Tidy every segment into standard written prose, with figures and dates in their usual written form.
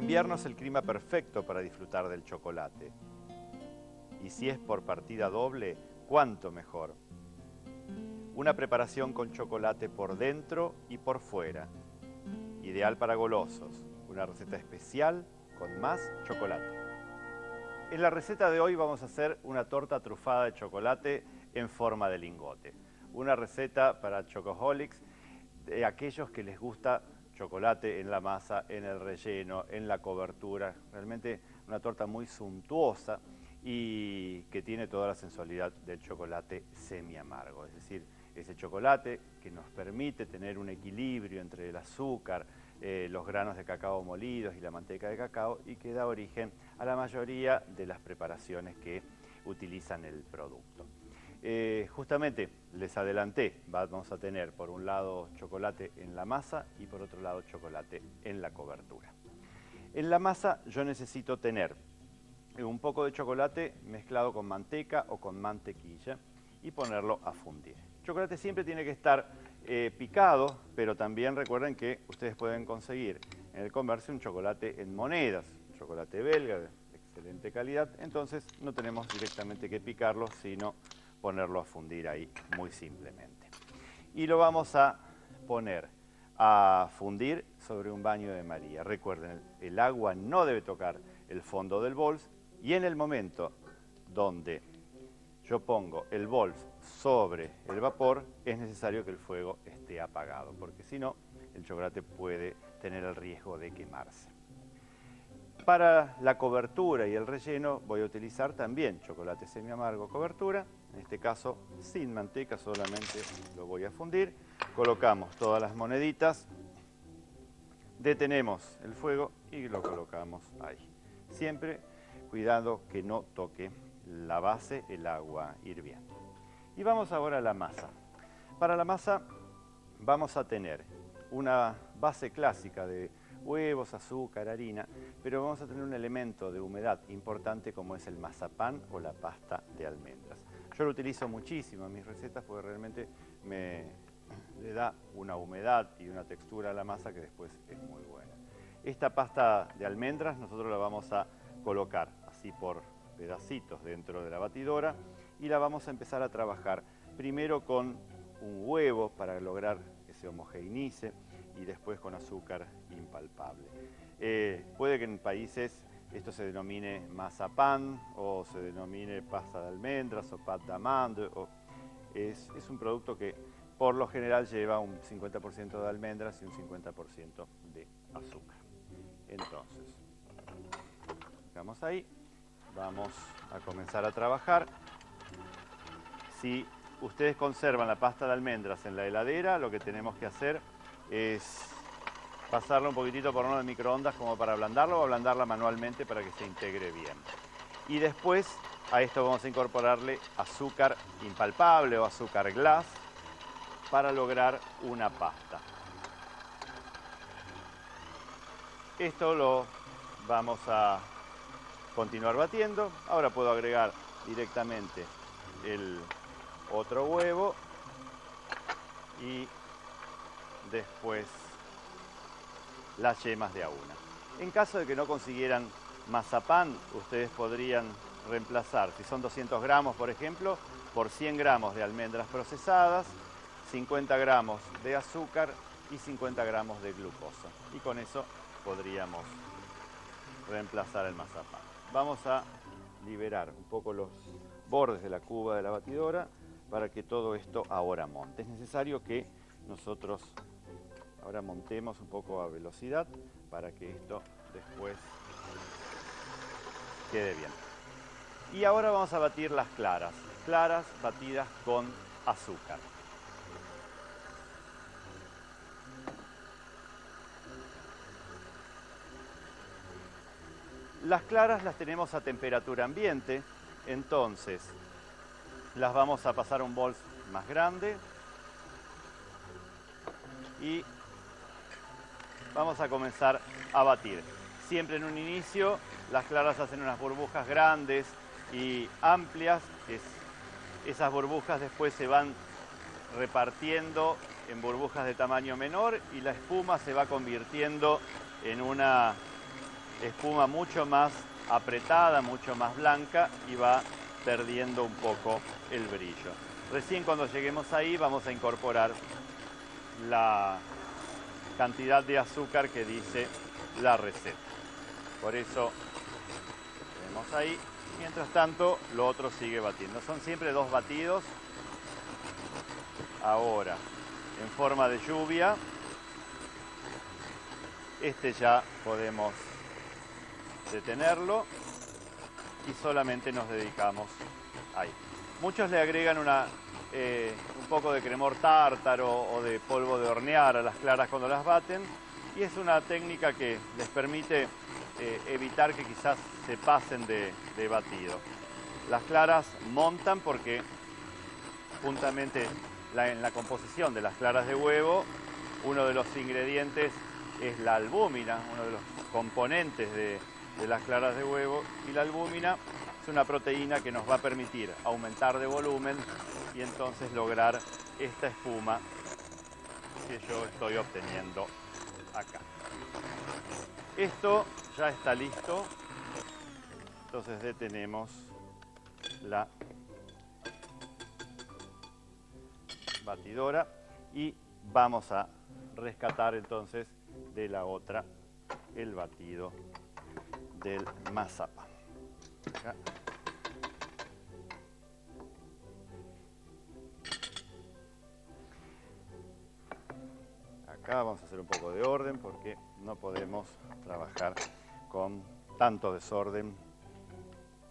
invierno es el clima perfecto para disfrutar del chocolate. Y si es por partida doble, cuánto mejor. Una preparación con chocolate por dentro y por fuera. Ideal para golosos. Una receta especial con más chocolate. En la receta de hoy vamos a hacer una torta trufada de chocolate en forma de lingote. Una receta para chocoholics, de aquellos que les gusta chocolate en la masa, en el relleno, en la cobertura. Realmente una torta muy suntuosa y que tiene toda la sensualidad del chocolate semi amargo. Es decir, ese chocolate que nos permite tener un equilibrio entre el azúcar, los granos de cacao molidos y la manteca de cacao, y que da origen a la mayoría de las preparaciones que utilizan el producto. Justamente les adelanté, vamos a tener por un lado chocolate en la masa y por otro lado chocolate en la cobertura. En la masa yo necesito tener un poco de chocolate mezclado con manteca o con mantequilla y ponerlo a fundir. El chocolate siempre tiene que estar picado, pero también recuerden que ustedes pueden conseguir en el comercio un chocolate en monedas, chocolate belga de excelente calidad, entonces no tenemos directamente que picarlo, sino ponerlo a fundir ahí muy simplemente. Y lo vamos a poner a fundir sobre un baño de María. Recuerden, el agua no debe tocar el fondo del bols, y en el momento donde yo pongo el bols sobre el vapor, es necesario que el fuego esté apagado, porque si no, el chocolate puede tener el riesgo de quemarse. Para la cobertura y el relleno voy a utilizar también chocolate semi amargo cobertura, en este caso sin manteca, solamente lo voy a fundir. Colocamos todas las moneditas, detenemos el fuego y lo colocamos ahí. Siempre cuidado que no toque la base, el agua hirviendo. Y vamos ahora a la masa. Para la masa vamos a tener una base clásica de huevos, azúcar, harina, pero vamos a tener un elemento de humedad importante como es el mazapán o la pasta de almendras. Yo lo utilizo muchísimo en mis recetas porque realmente le da una humedad y una textura a la masa que después es muy buena. Esta pasta de almendras nosotros la vamos a colocar así por pedacitos dentro de la batidora y la vamos a empezar a trabajar primero con un huevo para lograr que se homogeneice y después con azúcar impalpable. Puede que en países esto se denomine mazapán o se denomine pasta de almendras o pâte d'amande. Es un producto que por lo general lleva un 50% de almendras y un 50% de azúcar. Entonces, vamos ahí, vamos a comenzar a trabajar. Si ustedes conservan la pasta de almendras en la heladera, lo que tenemos que hacer es pasarla un poquitito por horno de microondas como para ablandarlo o ablandarla manualmente para que se integre bien. Y después a esto vamos a incorporarle azúcar impalpable o azúcar glass para lograr una pasta. Esto lo vamos a continuar batiendo. Ahora puedo agregar directamente el otro huevo y después las yemas de avena. En caso de que no consiguieran mazapán, ustedes podrían reemplazar, si son 200 gramos por ejemplo, por 100 gramos de almendras procesadas, 50 gramos de azúcar y 50 gramos de glucosa. Y con eso podríamos reemplazar el mazapán. Vamos a liberar un poco los bordes de la cuba de la batidora para que todo esto ahora monte. Es necesario que nosotros ahora montemos un poco a velocidad para que esto después quede bien. Y ahora vamos a batir las claras batidas con azúcar. Las claras las tenemos a temperatura ambiente, entonces las vamos a pasar a un bol más grande y vamos a comenzar a batir. Siempre en un inicio las claras hacen unas burbujas grandes y amplias, esas burbujas después se van repartiendo en burbujas de tamaño menor y la espuma se va convirtiendo en una espuma mucho más apretada, mucho más blanca y va perdiendo un poco el brillo. Recién cuando lleguemos ahí vamos a incorporar la cantidad de azúcar que dice la receta. Por eso tenemos ahí. Mientras tanto, lo otro sigue batiendo. Son siempre 2 batidos. Ahora, en forma de lluvia. Este ya podemos detenerlo y solamente nos dedicamos ahí. Muchos le agregan un poco de cremor tártaro o de polvo de hornear a las claras cuando las baten, y es una técnica que les permite evitar que quizás se pasen de batido. Las claras montan porque juntamente en la composición de las claras de huevo, uno de los ingredientes es la albúmina, uno de los componentes de las claras de huevo, y la albúmina es una proteína que nos va a permitir aumentar de volumen y entonces lograr esta espuma que yo estoy obteniendo acá. Esto ya está listo, entonces detenemos la batidora y vamos a rescatar entonces de la otra el batido del mazapán. Acá. Acá vamos a hacer un poco de orden porque no podemos trabajar con tanto desorden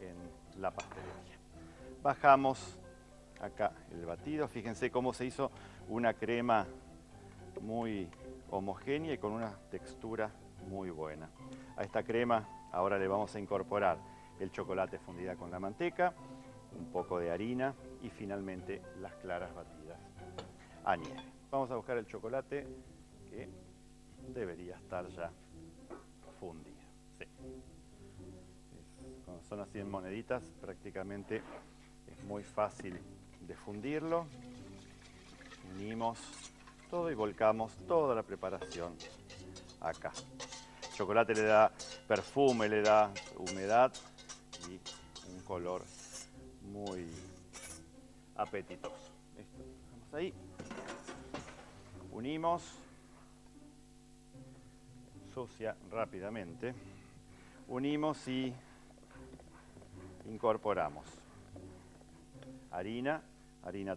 en la pastelería. Bajamos acá el batido. Fíjense cómo se hizo una crema muy homogénea y con una textura muy buena. A esta crema ahora le vamos a incorporar el chocolate fundida con la manteca, un poco de harina y finalmente las claras batidas a nieve. Vamos a buscar el chocolate que debería estar ya fundido. Sí. Cuando son así en moneditas, prácticamente es muy fácil de fundirlo. Unimos todo y volcamos toda la preparación acá. El chocolate le da perfume, le da humedad y un color muy apetitoso. Listo, dejamos ahí. Unimos. Ensucia rápidamente. Unimos y incorporamos harina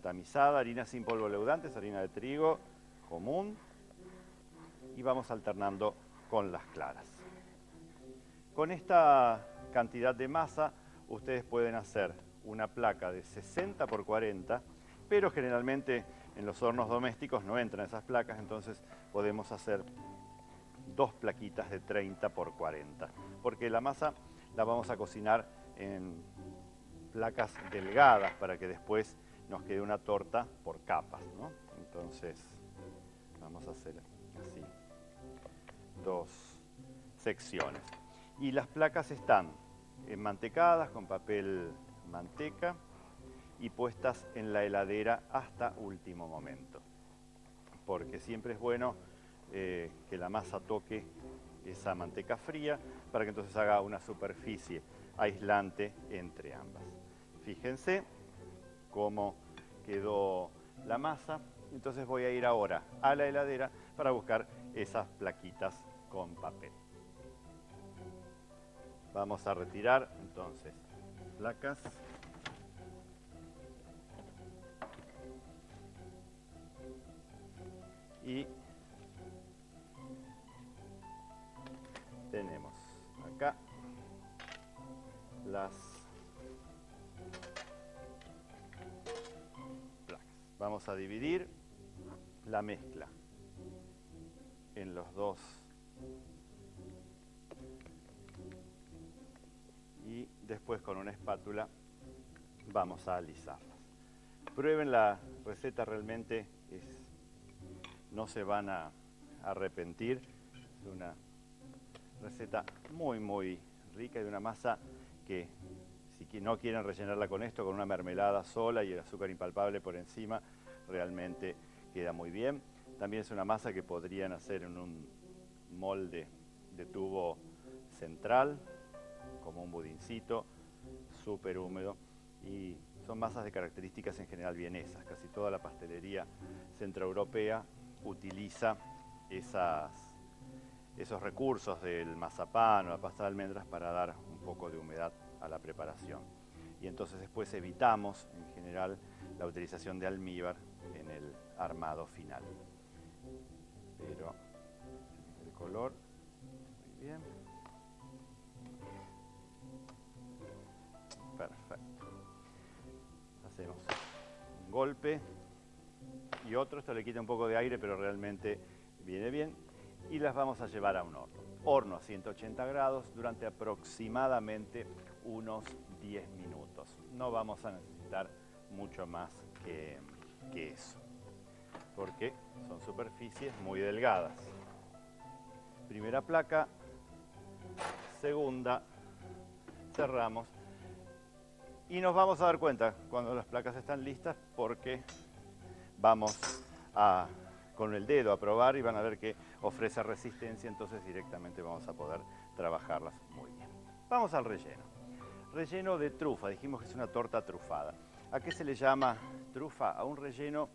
tamizada, harina sin polvo leudante, harina de trigo común, y vamos alternando con las claras. Con esta cantidad de masa ustedes pueden hacer una placa de 60 por 40, pero generalmente en los hornos domésticos no entran esas placas, entonces podemos hacer 2 plaquitas de 30 por 40, porque la masa la vamos a cocinar en placas delgadas para que después nos quede una torta por capas, ¿no? Entonces vamos a hacer así 2 secciones. Y las placas están enmantecadas con papel manteca y puestas en la heladera hasta último momento, porque siempre es bueno que la masa toque esa manteca fría para que entonces haga una superficie aislante entre ambas. Fíjense cómo quedó la masa. Entonces voy a ir ahora a la heladera para buscar esas plaquitas con papel. Vamos a retirar entonces placas. Y tenemos acá las placas. Vamos a dividir la mezcla en los 2 y después con una espátula vamos a alisarlas. Prueben la receta, realmente no se van a arrepentir. Es una receta muy rica y de una masa que, si no quieren rellenarla con esto, con una mermelada sola y el azúcar impalpable por encima, realmente queda muy bien. También es una masa que podrían hacer en un molde de tubo central, como un budincito, súper húmedo, y son masas de características en general vienesas. Casi toda la pastelería centroeuropea utiliza esos recursos del mazapán o la pasta de almendras para dar un poco de humedad a la preparación. Y entonces después evitamos, en general, la utilización de almíbar en el armado final. Pero el color, muy bien. Perfecto. Hacemos un golpe y otro. Esto le quita un poco de aire, pero realmente viene bien. Y las vamos a llevar a un horno. Horno a 180 grados durante aproximadamente unos 10 minutos. No vamos a necesitar mucho más que eso, porque son superficies muy delgadas. Primera placa, segunda, cerramos. Y nos vamos a dar cuenta cuando las placas están listas, porque vamos con el dedo a probar y van a ver que ofrece resistencia, entonces directamente vamos a poder trabajarlas muy bien. Vamos al relleno. Relleno de trufa, dijimos que es una torta trufada. ¿A qué se le llama trufa? A un relleno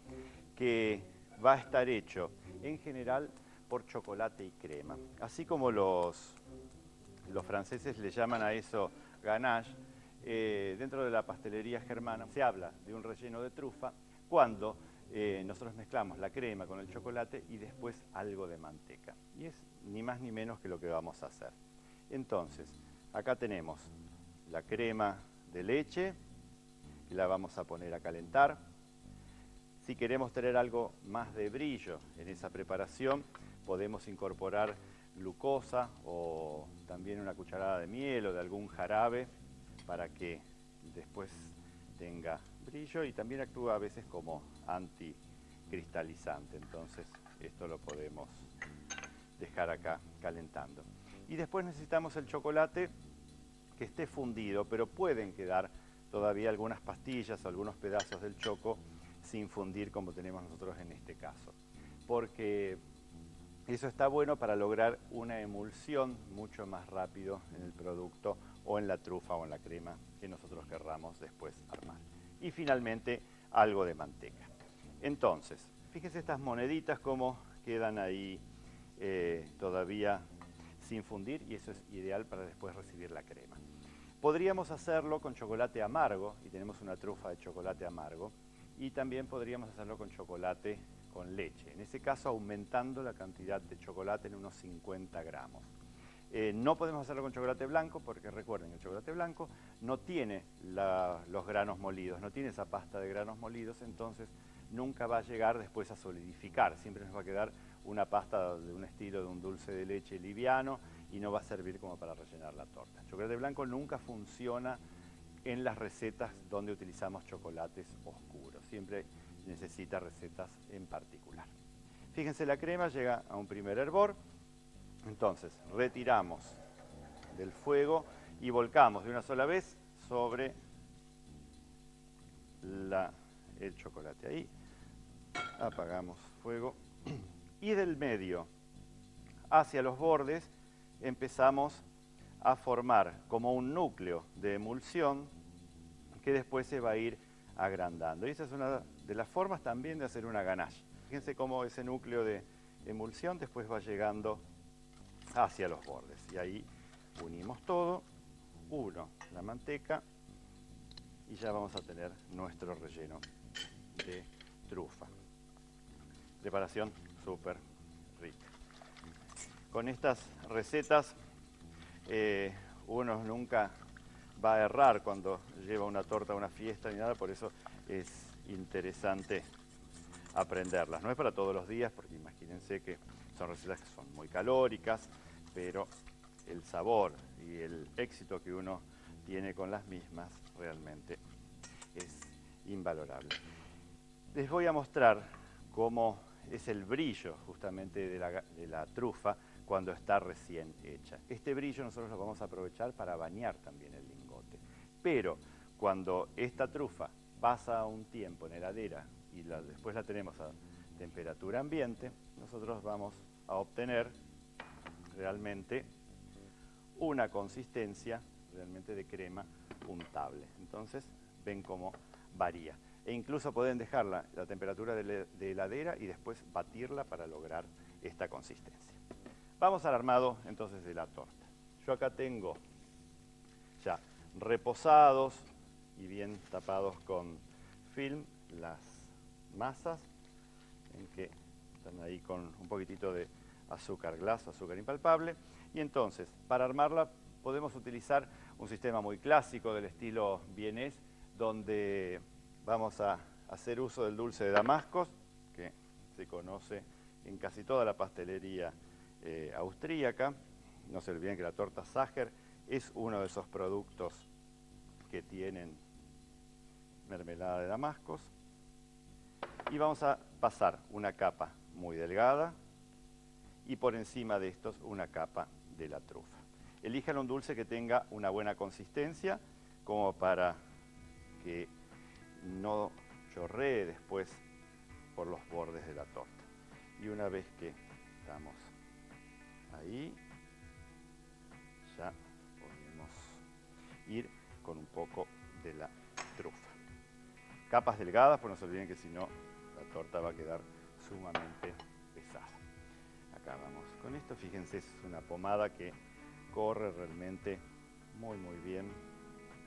que va a estar hecho en general por chocolate y crema. Así como los franceses le llaman a eso ganache, dentro de la pastelería germana se habla de un relleno de trufa cuando nosotros mezclamos la crema con el chocolate y después algo de manteca. Y es ni más ni menos que lo que vamos a hacer. Entonces, acá tenemos la crema de leche, que la vamos a poner a calentar. Si queremos tener algo más de brillo en esa preparación, podemos incorporar glucosa o también una cucharada de miel o de algún jarabe para que después tenga brillo, y también actúa a veces como anticristalizante. Entonces esto lo podemos dejar acá calentando. Y después necesitamos el chocolate que esté fundido, pero pueden quedar todavía algunas pastillas o algunos pedazos del choco sin fundir, como tenemos nosotros en este caso, porque eso está bueno para lograr una emulsión mucho más rápido en el producto o en la trufa o en la crema que nosotros querramos después armar. Y finalmente algo de manteca. Entonces, fíjense estas moneditas cómo quedan ahí todavía sin fundir, y eso es ideal para después recibir la crema. Podríamos hacerlo con chocolate amargo, y tenemos una trufa de chocolate amargo, y también podríamos hacerlo con chocolate con leche, en ese caso aumentando la cantidad de chocolate en unos 50 gramos. No podemos hacerlo con chocolate blanco porque recuerden, el chocolate blanco no tiene los granos molidos, no tiene esa pasta de granos molidos, entonces nunca va a llegar después a solidificar, siempre nos va a quedar una pasta de un estilo de un dulce de leche liviano y no va a servir como para rellenar la torta. El chocolate blanco nunca funciona en las recetas donde utilizamos chocolates oscuros, siempre necesita recetas en particular. Fíjense, la crema llega a un primer hervor, entonces retiramos del fuego y volcamos de una sola vez sobre el chocolate. Ahí apagamos fuego y del medio hacia los bordes empezamos a formar como un núcleo de emulsión que después se va a ir agrandando. Y esa es una de las formas también de hacer una ganache. Fíjense cómo ese núcleo de emulsión después va llegando hacia los bordes. Y ahí unimos todo, la manteca, y ya vamos a tener nuestro relleno de trufa. Preparación súper rica. Con estas recetas uno nunca va a errar cuando lleva una torta a una fiesta ni nada, por eso es interesante aprenderlas. No es para todos los días, porque imagínense que son recetas que son muy calóricas, pero el sabor y el éxito que uno tiene con las mismas realmente es invalorable. Les voy a mostrar cómo es el brillo justamente de la trufa cuando está recién hecha. Este brillo nosotros lo vamos a aprovechar para bañar también el lingote. Pero cuando esta trufa pasa un tiempo en heladera y después la tenemos a temperatura ambiente, nosotros vamos a obtener realmente una consistencia realmente de crema untable. Entonces ven cómo varía. E incluso pueden dejarla a la temperatura de heladera y después batirla para lograr esta consistencia. Vamos al armado entonces de la torta. Yo acá tengo ya reposados y bien tapados con film las masas, en que están ahí con un poquitito de azúcar glass, azúcar impalpable. Y entonces, para armarla podemos utilizar un sistema muy clásico del estilo vienés, donde vamos a hacer uso del dulce de damascos, que se conoce en casi toda la pastelería austríaca. No se olviden que la torta Sacher es uno de esos productos que tienen mermelada de damascos. Y vamos a pasar una capa muy delgada y por encima de estos una capa de la trufa. Elijan un dulce que tenga una buena consistencia, como para que no chorree después por los bordes de la torta. Y una vez que estamos ahí, ya podemos ir con un poco de la trufa. Capas delgadas, pues no se olviden que si no la torta va a quedar sumamente pesada. Acá vamos con esto, fíjense, es una pomada que corre realmente muy bien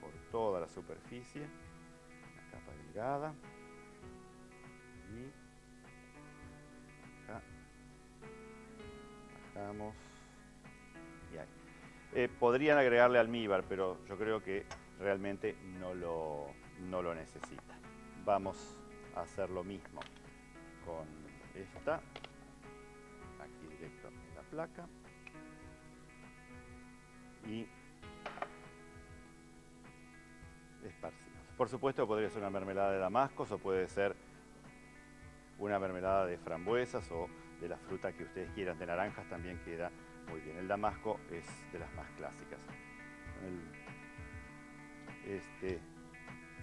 por toda la superficie. Una capa delgada. Y acá bajamos. Y ahí. Podrían agregarle almíbar, pero yo creo que realmente no lo necesita. Vamos a hacer lo mismo con esta, aquí directo en la placa, y esparcimos. Por supuesto podría ser una mermelada de damascos o puede ser una mermelada de frambuesas o de la fruta que ustedes quieran, de naranjas también queda muy bien. El damasco es de las más clásicas.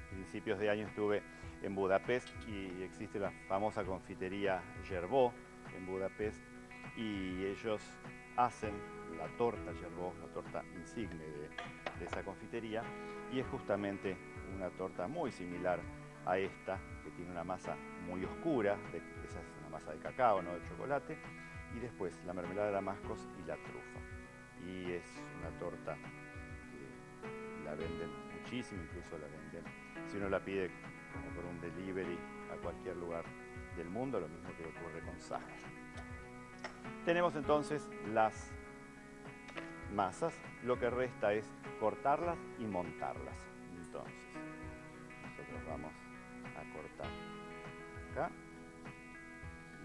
Principios de año estuve en Budapest y existe la famosa confitería Gervaux en Budapest y ellos hacen la torta Gervaux, la torta insigne de esa confitería, y es justamente una torta muy similar a esta, que tiene una masa muy oscura, esa es una masa de cacao, no de chocolate, y después la mermelada de damascos y la trufa. Y es una torta que la venden muchísimo, incluso la venden, si uno la pide como por un delivery a cualquier lugar del mundo, lo mismo que ocurre con Sacher. Tenemos entonces las masas, lo que resta es cortarlas y montarlas. Entonces, nosotros vamos a cortar acá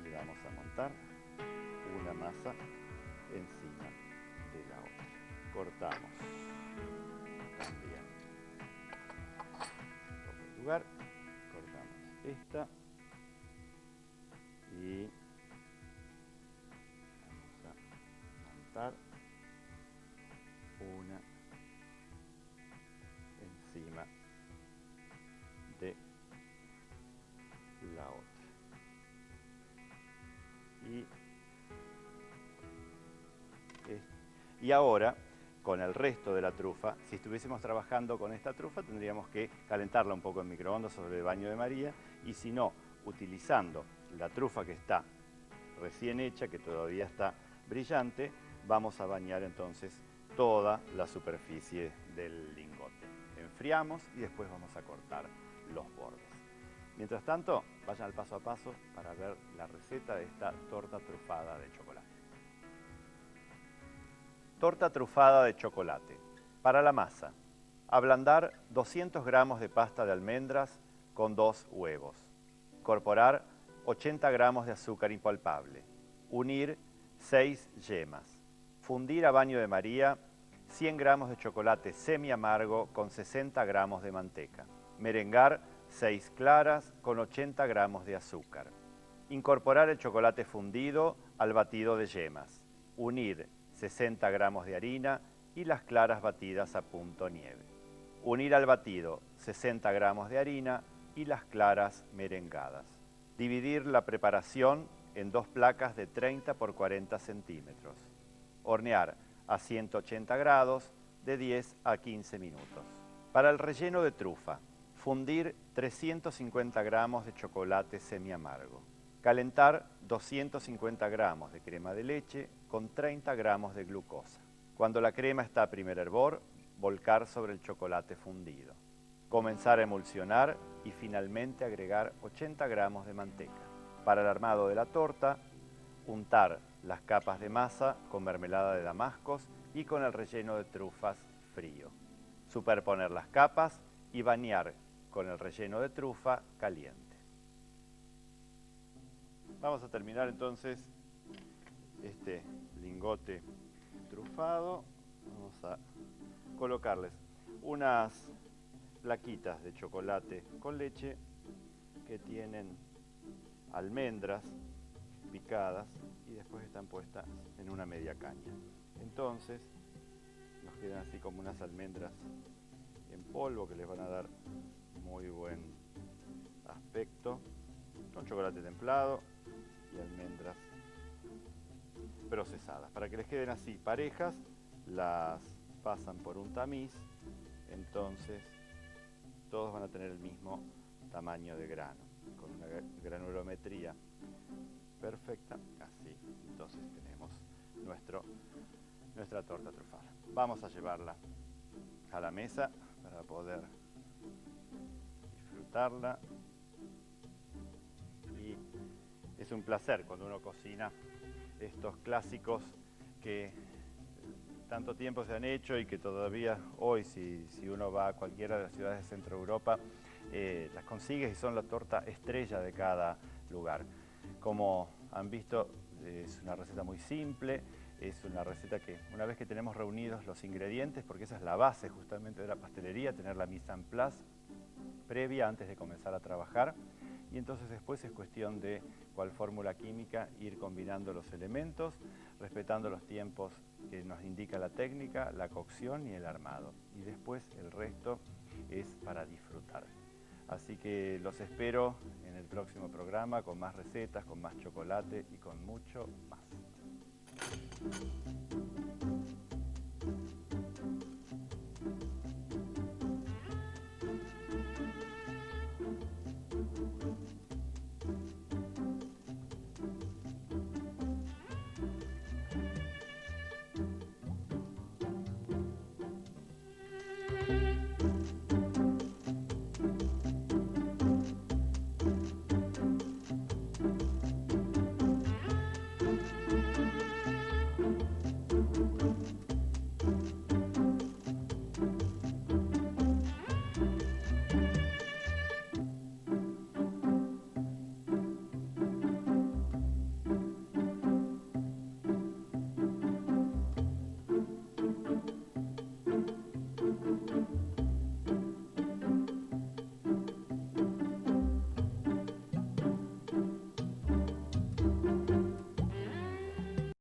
y vamos a montar una masa encima de la otra. Cortamos también un poco de lugar, cortamos esta y vamos a montar una encima de la otra. Y ahora, con el resto de la trufa, si estuviésemos trabajando con esta trufa, tendríamos que calentarla un poco en microondas sobre el baño de María, y si no, utilizando la trufa que está recién hecha, que todavía está brillante, vamos a bañar entonces toda la superficie del lingote. Enfriamos y después vamos a cortar los bordes. Mientras tanto, vayan al paso a paso para ver la receta de esta torta trufada de chocolate. Torta trufada de chocolate. Para la masa, ablandar 200 gramos de pasta de almendras con 2 huevos. Incorporar 80 gramos de azúcar impalpable. Unir 6 yemas. Fundir a baño de María 100 gramos de chocolate semi amargo con 60 gramos de manteca. Merengar 6 claras con 80 gramos de azúcar. Incorporar el chocolate fundido al batido de yemas. Unir 60 gramos de harina y las claras batidas a punto nieve. Unir al batido 60 gramos de harina y las claras merengadas. Dividir la preparación en 2 placas de 30 por 40 centímetros. Hornear a 180 grados de 10 a 15 minutos. Para el relleno de trufa, fundir 350 gramos de chocolate semiamargo. Calentar 250 gramos de crema de leche con 30 gramos de glucosa. Cuando la crema está a primer hervor, volcar sobre el chocolate fundido. Comenzar a emulsionar y finalmente agregar 80 gramos de manteca. Para el armado de la torta, untar las capas de masa con mermelada de damascos y con el relleno de trufas frío. Superponer las capas y bañar con el relleno de trufa caliente. Vamos a terminar entonces este lingote trufado. Vamos a colocarles unas plaquitas de chocolate con leche que tienen almendras picadas y después están puestas en una media caña. Entonces nos quedan así como unas almendras en polvo que les van a dar muy buen aspecto, con chocolate templado y almendras procesadas. Para que les queden así parejas, las pasan por un tamiz, entonces todos van a tener el mismo tamaño de grano, con una granulometría perfecta, así. Entonces tenemos nuestra torta trufada. Vamos a llevarla a la mesa para poder disfrutarla. Y es un placer cuando uno cocina estos clásicos que tanto tiempo se han hecho y que todavía hoy, si uno va a cualquiera de las ciudades de Centro Europa, las consigues y son la torta estrella de cada lugar. Como han visto, es una receta muy simple, es una receta que una vez que tenemos reunidos los ingredientes, porque esa es la base justamente de la pastelería, tener la mise en place previa antes de comenzar a trabajar, y entonces después es cuestión de cuál fórmula química ir combinando los elementos, respetando los tiempos que nos indica la técnica, la cocción y el armado. Y después el resto es para disfrutar. Así que los espero en el próximo programa con más recetas, con más chocolate y con mucho más.